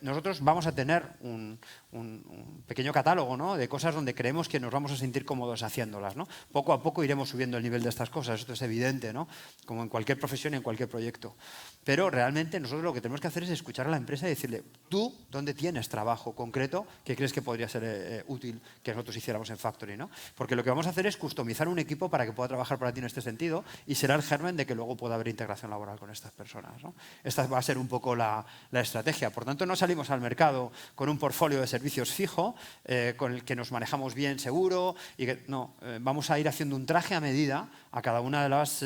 Nosotros vamos a tener un pequeño catálogo, ¿no?, de cosas donde creemos que nos vamos a sentir cómodos haciéndolas, ¿no? Poco a poco iremos subiendo el nivel de estas cosas, esto es evidente, ¿no?, como en cualquier profesión y en cualquier proyecto. Pero realmente nosotros lo que tenemos que hacer es escuchar a la empresa y decirle, tú, ¿dónde tienes trabajo concreto que crees que podría ser útil que nosotros hiciéramos en Factory, ¿no? Porque lo que vamos a hacer es customizar un equipo para que pueda trabajar para ti en este sentido y será el germen de que luego pueda haber integración laboral con estas personas, ¿no? Esta va a ser un poco la estrategia. Por tanto, no salimos al mercado con un portfolio de servicios fijo, con el que nos manejamos bien seguro, y que, no, vamos a ir haciendo un traje a medida a cada una de las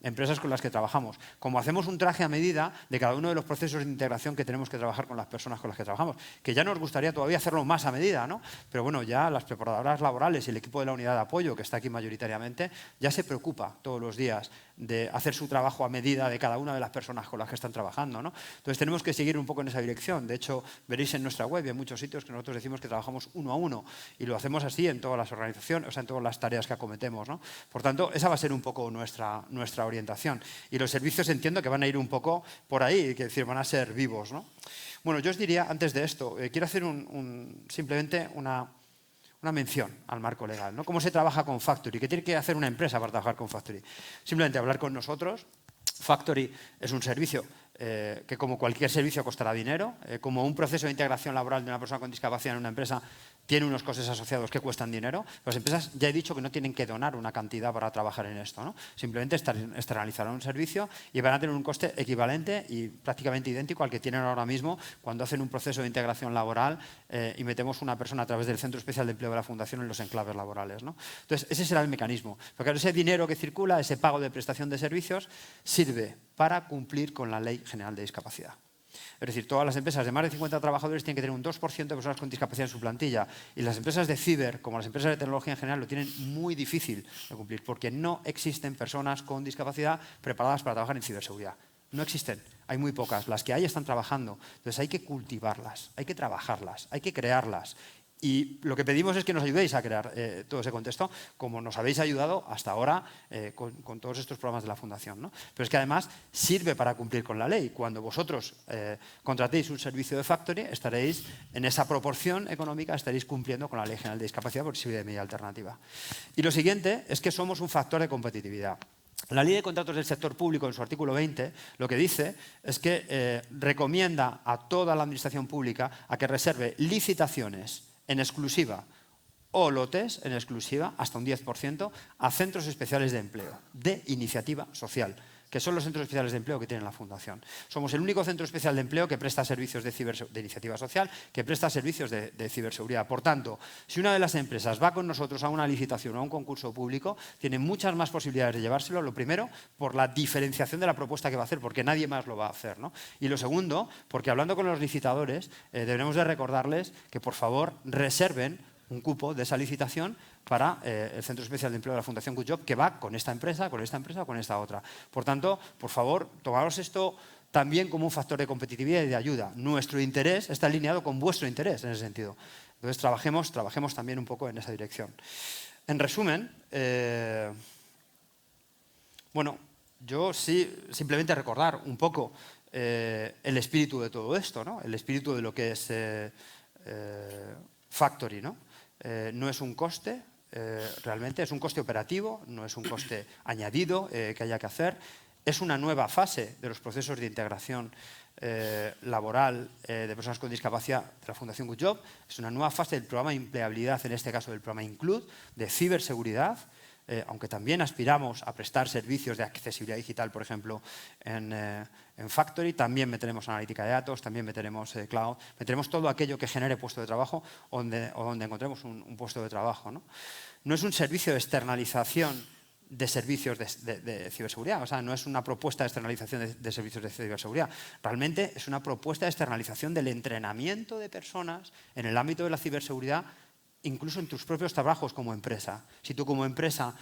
empresas con las que trabajamos. Como hacemos un traje a medida de cada uno de los procesos de integración que tenemos que trabajar con las personas con las que trabajamos, que ya nos gustaría todavía hacerlo más a medida, ¿no? Pero bueno, ya las preparadoras laborales y el equipo de la unidad de apoyo, que está aquí mayoritariamente, ya se preocupa todos los días de hacer su trabajo a medida de cada una de las personas con las que están trabajando, ¿no? Entonces tenemos que seguir un poco en esa dirección. De hecho, veréis en nuestra web y en muchos sitios que nosotros decimos que trabajamos uno a uno y lo hacemos así en todas las organizaciones, o sea, en todas las tareas que acometemos, ¿no? Por tanto, esa va a ser un poco nuestra orientación. Y los servicios entiendo que van a ir un poco por ahí, que decir, van a ser vivos, ¿no? Bueno, yo os diría, antes de esto, quiero hacer simplemente una mención al marco legal, ¿no? ¿Cómo se trabaja con Factory? ¿Qué tiene que hacer una empresa para trabajar con Factory? Simplemente hablar con nosotros. Factory es un servicio que, como cualquier servicio, costará dinero. Como un proceso de integración laboral de una persona con discapacidad en una empresa tiene unos costes asociados que cuestan dinero. Las empresas, ya he dicho que no tienen que donar una cantidad para trabajar en esto, ¿no? Simplemente externalizarán un servicio y van a tener un coste equivalente y prácticamente idéntico al que tienen ahora mismo cuando hacen un proceso de integración laboral y metemos una persona a través del Centro Especial de Empleo de la Fundación en los enclaves laborales, ¿no? Entonces, ese será el mecanismo. Porque ese dinero que circula, ese pago de prestación de servicios, sirve para cumplir con la Ley General de Discapacidad. Es decir, todas las empresas de más de 50 trabajadores tienen que tener un 2% de personas con discapacidad en su plantilla y las empresas de ciber, como las empresas de tecnología en general, lo tienen muy difícil de cumplir porque no existen personas con discapacidad preparadas para trabajar en ciberseguridad. No existen, hay muy pocas. Las que hay están trabajando. Entonces hay que cultivarlas, hay que trabajarlas, hay que crearlas. Y lo que pedimos es que nos ayudéis a crear todo ese contexto, como nos habéis ayudado hasta ahora con todos estos programas de la Fundación, ¿no? Pero es que además sirve para cumplir con la ley. Cuando vosotros contratéis un servicio de Factory, estaréis en esa proporción económica, estaréis cumpliendo con la Ley General de Discapacidad por servicio de media alternativa. Y lo siguiente es que somos un factor de competitividad. La Ley de Contratos del Sector Público, en su artículo 20, lo que dice es que recomienda a toda la administración pública a que reserve licitaciones en exclusiva o lotes en exclusiva, hasta un 10%, a centros especiales de empleo, de iniciativa social, que son los centros especiales de empleo que tiene la Fundación. Somos el único centro especial de empleo que presta servicios de iniciativa social, que presta servicios de ciberseguridad. Por tanto, si una de las empresas va con nosotros a una licitación o a un concurso público, tiene muchas más posibilidades de llevárselo. Lo primero, por la diferenciación de la propuesta que va a hacer, porque nadie más lo va a hacer, ¿no? Y lo segundo, porque hablando con los licitadores, debemos de recordarles que, por favor, reserven un cupo de esa licitación para el Centro Especial de Empleo de la Fundación Good Job, que va con esta empresa o con esta otra. Por tanto, por favor, tomaros esto también como un factor de competitividad y de ayuda. Nuestro interés está alineado con vuestro interés en ese sentido. Entonces, trabajemos también un poco en esa dirección. En resumen, bueno, yo sí, simplemente recordar un poco el espíritu de todo esto, ¿no? El espíritu de lo que es Factory, ¿no? No es un coste, realmente es un coste operativo, no es un coste añadido que haya que hacer. Es una nueva fase de los procesos de integración laboral de personas con discapacidad de la Fundación Good Job. Es una nueva fase del programa de empleabilidad, en este caso del programa Include, de ciberseguridad, aunque también aspiramos a prestar servicios de accesibilidad digital, por ejemplo, en Factory. También meteremos analítica de datos, también meteremos cloud, meteremos todo aquello que genere puesto de trabajo o donde encontremos un puesto de trabajo, ¿no? No es un servicio de externalización de servicios de ciberseguridad, o sea, no es una propuesta de externalización de servicios de ciberseguridad, realmente es una propuesta de externalización del entrenamiento de personas en el ámbito de la ciberseguridad incluso en tus propios trabajos como empresa. Si tú como empresa,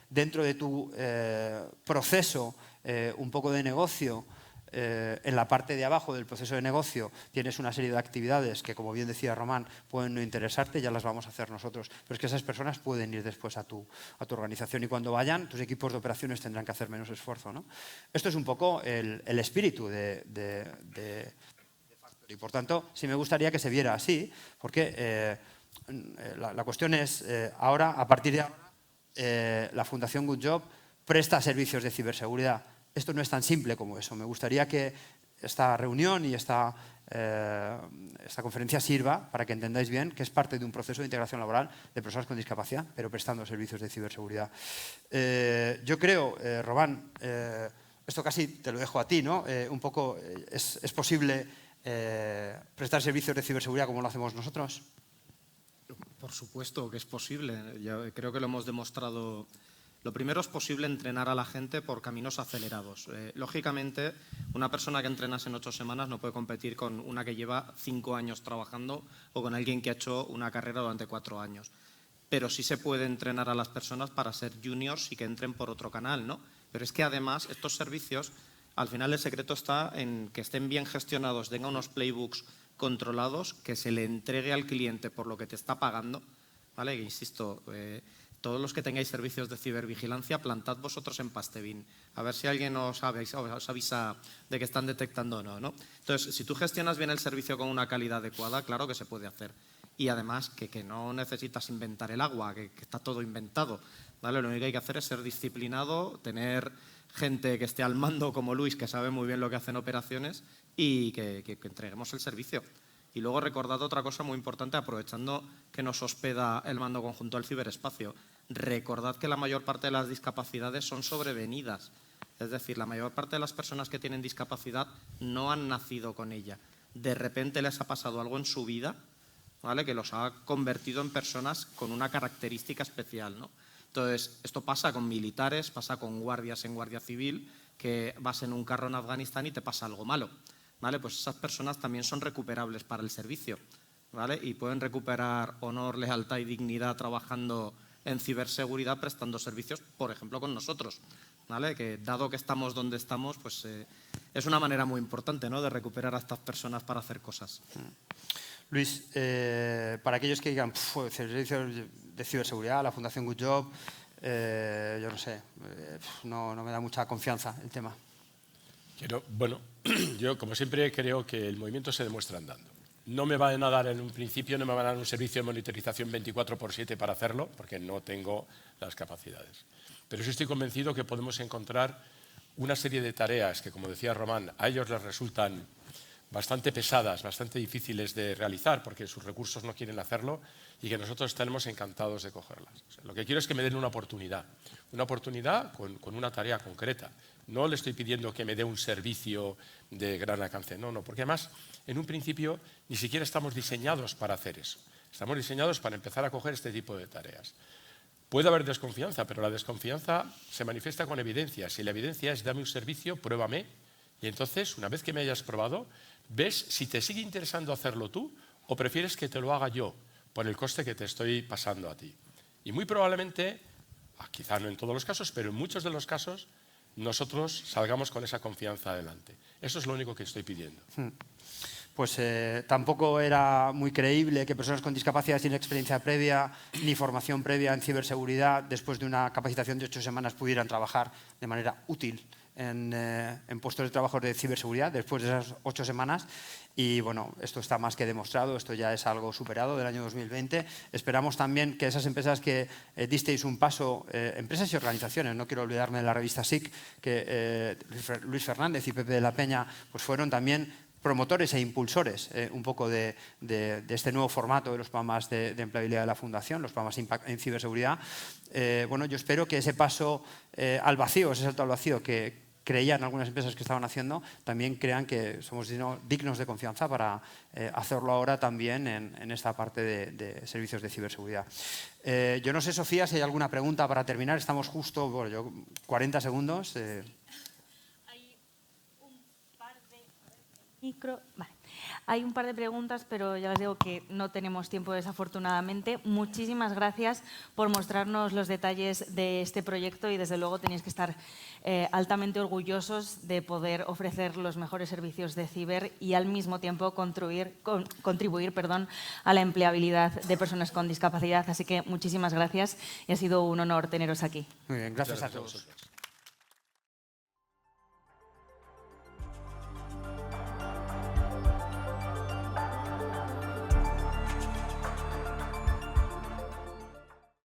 dentro de tu proceso un poco de negocio, en la parte de abajo del proceso de negocio tienes una serie de actividades que, como bien decía Román, pueden no interesarte, ya las vamos a hacer nosotros. Pero es que esas personas pueden ir después a tu organización y cuando vayan, tus equipos de operaciones tendrán que hacer menos esfuerzo, ¿no? Esto es un poco el espíritu de Factory. Por tanto, sí me gustaría que se viera así, porque la cuestión es, ahora, a partir de ahora, la Fundación Good Job presta servicios de ciberseguridad. Esto no es tan simple como eso. Me gustaría que esta reunión y esta conferencia sirva para que entendáis bien que es parte de un proceso de integración laboral de personas con discapacidad, pero prestando servicios de ciberseguridad. Yo creo, Román, esto casi te lo dejo a ti, ¿no? Un poco, ¿es posible prestar servicios de ciberseguridad como lo hacemos nosotros? Por supuesto que es posible. Ya creo que lo hemos demostrado. Lo primero es posible entrenar a la gente por caminos acelerados. Lógicamente, una persona que entrenas en 8 semanas no puede competir con una que lleva 5 años trabajando o con alguien que ha hecho una carrera durante 4 años. Pero sí se puede entrenar a las personas para ser juniors y que entren por otro canal, ¿no? Pero es que además estos servicios, al final el secreto está en que estén bien gestionados, tengan unos playbooks controlados, que se le entregue al cliente por lo que te está pagando, ¿vale? Que insisto, todos los que tengáis servicios de cibervigilancia, plantad vosotros en Pastebin, a ver si alguien os avisa de que están detectando o no, ¿no? Entonces, si tú gestionas bien el servicio con una calidad adecuada, claro que se puede hacer. Y además que no necesitas inventar el agua, que está todo inventado, ¿vale? Lo único que hay que hacer es ser disciplinado, tener gente que esté al mando como Luis, que sabe muy bien lo que hacen operaciones y que entreguemos el servicio. Y luego recordad otra cosa muy importante, aprovechando que nos hospeda el mando conjunto del ciberespacio. Recordad que la mayor parte de las discapacidades son sobrevenidas. Es decir, la mayor parte de las personas que tienen discapacidad no han nacido con ella. De repente les ha pasado algo en su vida, ¿vale?, que los ha convertido en personas con una característica especial, ¿no? Entonces, esto pasa con militares, pasa con guardias en Guardia Civil, que vas en un carro en Afganistán y te pasa algo malo, ¿vale? Pues esas personas también son recuperables para el servicio, ¿vale? Y pueden recuperar honor, lealtad y dignidad trabajando en ciberseguridad, prestando servicios, por ejemplo, con nosotros, ¿vale? Que dado que estamos donde estamos, pues es una manera muy importante, ¿no?, de recuperar a estas personas para hacer cosas. Luis, para aquellos que digan, servicios de ciberseguridad, la Fundación Good Job, yo no sé, no me da mucha confianza el tema. Bueno, yo como siempre creo que el movimiento se demuestra andando. No me van a dar en un principio, no me van a dar un servicio de monitorización 24/7 para hacerlo, porque no tengo las capacidades. Pero sí estoy convencido que podemos encontrar una serie de tareas que, como decía Román, a ellos les resultan bastante pesadas, bastante difíciles de realizar, porque sus recursos no quieren hacerlo y que nosotros estaremos encantados de cogerlas. O sea, lo que quiero es que me den una oportunidad con una tarea concreta. No le estoy pidiendo que me dé un servicio de gran alcance, no, porque además, en un principio, ni siquiera estamos diseñados para hacer eso. Estamos diseñados para empezar a coger este tipo de tareas. Puede haber desconfianza, pero la desconfianza se manifiesta con evidencia. Si la evidencia es dame un servicio, pruébame, y entonces, una vez que me hayas probado, ves si te sigue interesando hacerlo tú o prefieres que te lo haga yo por el coste que te estoy pasando a ti. Y muy probablemente, quizá no en todos los casos, pero en muchos de los casos, nosotros salgamos con esa confianza adelante. Eso es lo único que estoy pidiendo. Pues tampoco era muy creíble que personas con discapacidad sin experiencia previa ni formación previa en ciberseguridad, después de una capacitación de 8 semanas, pudieran trabajar de manera útil en puestos de trabajo de ciberseguridad después de esas 8 semanas. Y bueno, esto está más que demostrado, esto ya es algo superado del año 2020. Esperamos también que esas empresas que disteis un paso, empresas y organizaciones, no quiero olvidarme de la revista SIC, que Luis Fernández y Pepe de la Peña pues fueron también promotores e impulsores un poco de este nuevo formato de los programas de empleabilidad de la Fundación, los programas Impact en ciberseguridad. Bueno, yo espero que ese paso al vacío, ese salto al vacío que creían algunas empresas que estaban haciendo, también crean que somos dignos de confianza para hacerlo ahora también en esta parte de servicios de ciberseguridad. Yo no sé, Sofía, si hay alguna pregunta para terminar. Estamos justo, bueno, yo 40 segundos. Hay un par de... Micro. Vale. Hay un par de preguntas, pero ya les digo que no tenemos tiempo desafortunadamente. Muchísimas gracias por mostrarnos los detalles de este proyecto y desde luego tenéis que estar altamente orgullosos de poder ofrecer los mejores servicios de ciber y al mismo tiempo contribuir a la empleabilidad de personas con discapacidad. Así que muchísimas gracias y ha sido un honor teneros aquí. Muy bien, gracias a todos.